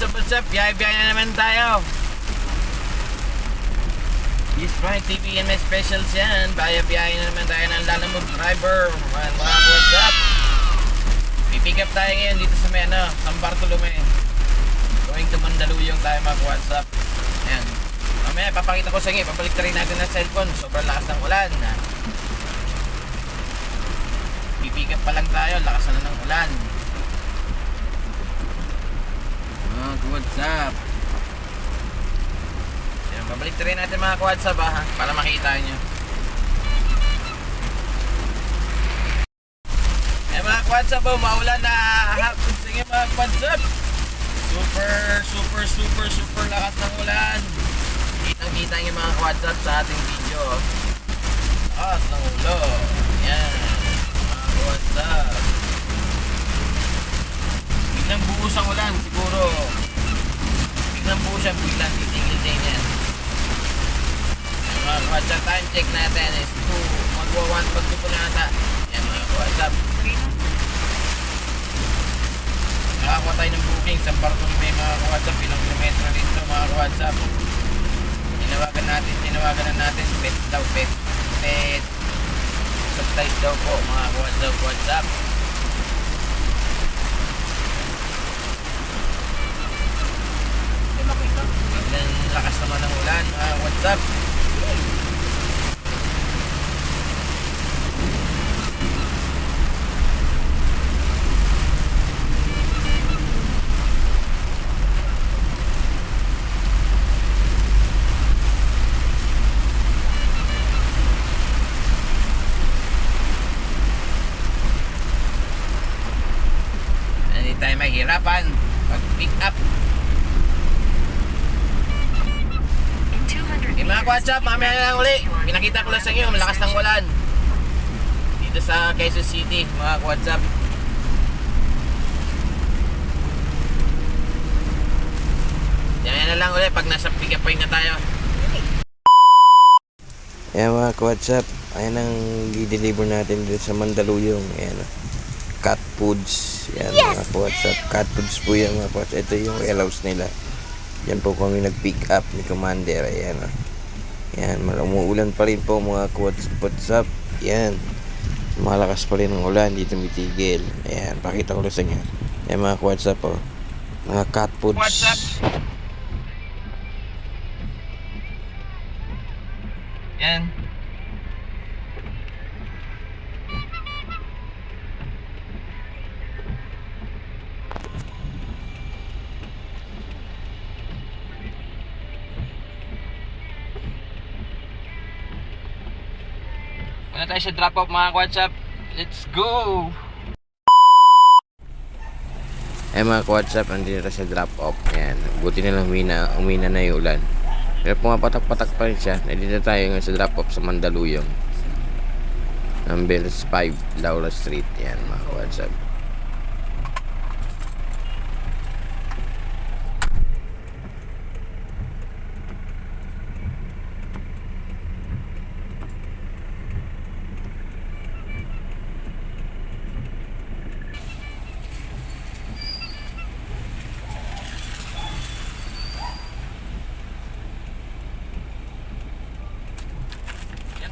what's up? Biyahe-biyahe na naman tayo. This Pride TV and my specials yan. Biyahe na naman tayo ng Lalamove Driver. Mga what's up? Pipick up tayo ngayon dito sa San Bartolome. Going to Mandaluyong tayo mga what's up. Ayan. Mamaya papakita ko sa inyo. Papalik rin natin ng cellphone. Sobrang lakas ng ulan. Pipick up pa lang tayo. Lakas na ng ulan. What's up? Yan, babalik rin natin mga WhatsApp para makita nyo. Yan mga WhatsApp maulan na hapon sa inyo mga WhatsApp. Super lakas ng ulan. Kitang-kita nyo mga WhatsApp sa ating video. Lakas ng ulan. Yan mga WhatsApp. Biglang buhos ang ulan siguro. Biglang buhos siya, biglang titigil din yan. Mga WhatsApp time check natin is 2, magwa 1 pag po na ata. Yan mga WhatsApp. Nakakuha tayo ng booking sa Bartolome mga WhatsApp. Ilang kilometro rin ito mga WhatsApp. Tinawagan na natin pet daw, pet supplies daw po mga WhatsApp. Biglang lakas naman ng ulan. What's up? Hindi tayo mahirapan pag-pick up. Mga WhatsApp, mamaya na lang uli. Pinakita ko lang sa inyo, malakas ng ulan dito sa Quezon City, mga WhatsApp. Yan na lang uli pag nasa pick up point na tayo. Ayan mga WhatsApp, ayan ang i-deliver natin dito sa Mandaluyong. Ayan, cat foods. Ayan mga WhatsApp, cat foods po yan mga WhatsApp. Ito yung warehouse nila. Yan po kami nag-pick up ni Commander. Ayan o. Yan, umuulan pa rin po mga WhatsApp. Yan, malakas pa rin ang ulan, di tumitigil. Ayan, pakita ko lang sa inyo. Yan mga WhatsApp po, mga cat foods. WhatsApp. Yan. Muna tayo sa drop off mga WhatsApp. Let's go! Mga WhatsApp, nandito tayo sa drop off. Ayan, buti na lang umina na yung ulan. Pero pumapatak-patak pa rin siya. Nandito tayo ngayon sa drop off sa Mandaluyong, number 5 Laura Street. Ayan mga WhatsApp.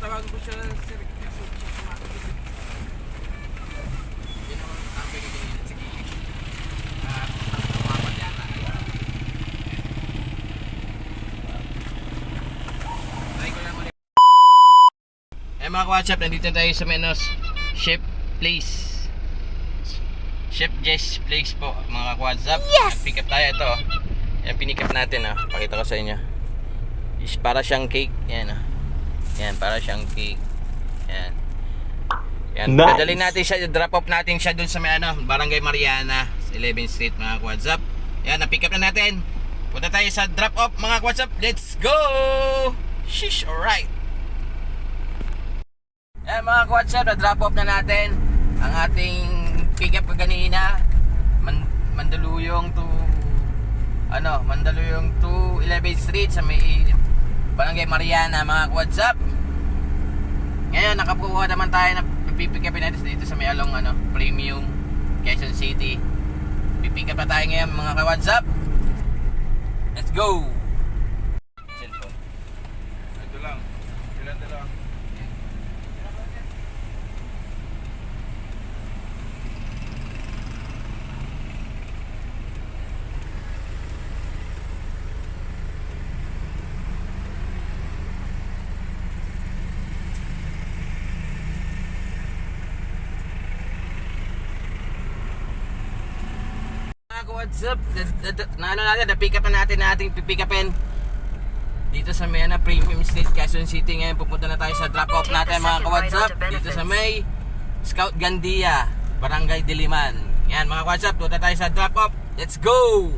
Tawag ko siya sir kasi sumasagot. Hindi naman tambay na ganyan sa gilid. Tumapat yata. Try ko lang ulit. Mga WhatsApp, nandito tayo sa Chef Place. Chef Jess Place po mga WhatsApp. Yes! Pick up tayo ito. Yan, pinick up natin. Pakita ko sa inyo. Is para siyang cake. Yan Yan, para siyang cake. Yan. Yan. Nice. Dadalhin natin siya, drop off natin siya dun sa Barangay Mariana, 11th Street mga WhatsApp. Yan, na-pick up na natin. Punta tayo sa drop off mga WhatsApp. Let's go! Shish, alright. Yan mga WhatsApp, na-drop off na natin ang ating pick up kanina. Mandaluyong to Mandaluyong to 11th Street sa may Barangay Mariana mga WhatsApp. Ngayon nakakuha naman tayo na pipick upin natin dito sa may Premium Quezon City. Pipick up na tayo ngayon mga ka-WhatsApp Let's go! Cellphone. Ito lang. Ilan na lang? What's up? Na-pick up na natin pick upin dito sa may Premium State, Quezon City. Ngayon pupunta na tayo sa drop off natin mga ka-what's up dito sa may Scout Gandia, Barangay Diliman. Yan mga ka-what's up, punta tayo sa drop off. Let's go!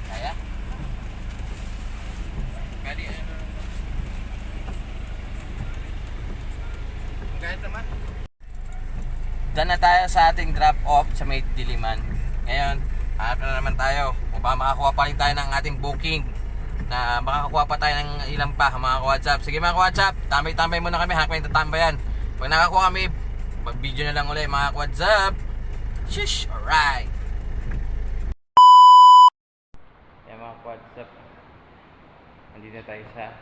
Kaya? Kaya kahit naman. Done na tayo sa ating drop off sa may Diliman. Ngayon, hanap na naman tayo. O baka makakuha pa rin tayo ng ating booking. Na makakuha pa tayo ng ilang pa mga ka-WhatsApp. Sige mga ka-WhatsApp, tambay-tambay muna kami. Hanap kami tatambayan. Pag nakakuha kami, mag-video na lang ulit mga ka-WhatsApp. Shish! Alright! Yan mga ka-WhatsApp, andito na tayo sa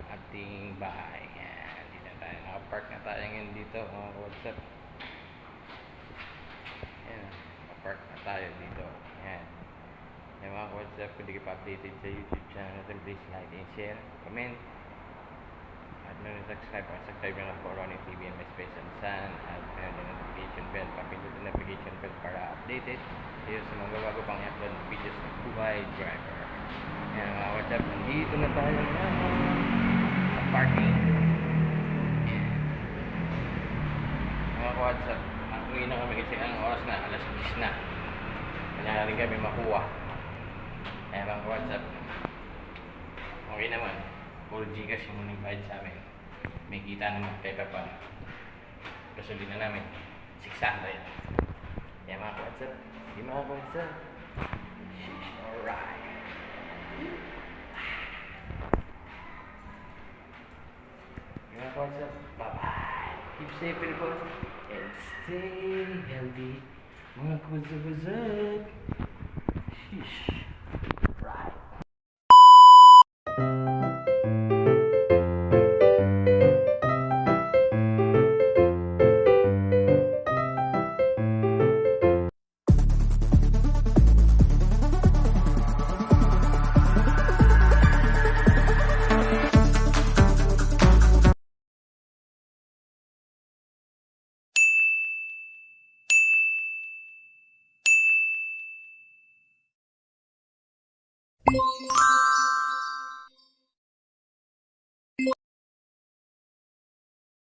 ating bahay. Nakapark na tayo ngayon dito mga ka-WhatsApp. Ayan, nakapark na tayo dito. Ayan. Ayan mga ka-WhatsApp, kung di ka pa updated sa YouTube channel natin, please like and share, comment, at subscribe na lang po Ronnie TV and my Space and Sun, at meron din notification bell, papindot yung notification bell para updated kayo sa mga bago pang upload ng videos ng buhay driver. Ayan mga ka-WhatsApp, nandito na tayo sa parking. Mga ka-WhatsApp, uwi na kami kasi ang oras na, alas 10 na. Kanya rin kami makuha. Kaya mga ka-WhatsApp, okay naman. Puro Gcash yung muning bayad sa amin. May kita naman kahit pa paano. Gasolina namin, 600. Kaya mga ka-WhatsApp, hindi mga ka-WhatsApp. Alright. Mga ka-WhatsApp, bye-bye. Keep safe everyone and stay healthy. Mga ka-WhatsApp. Sheesh.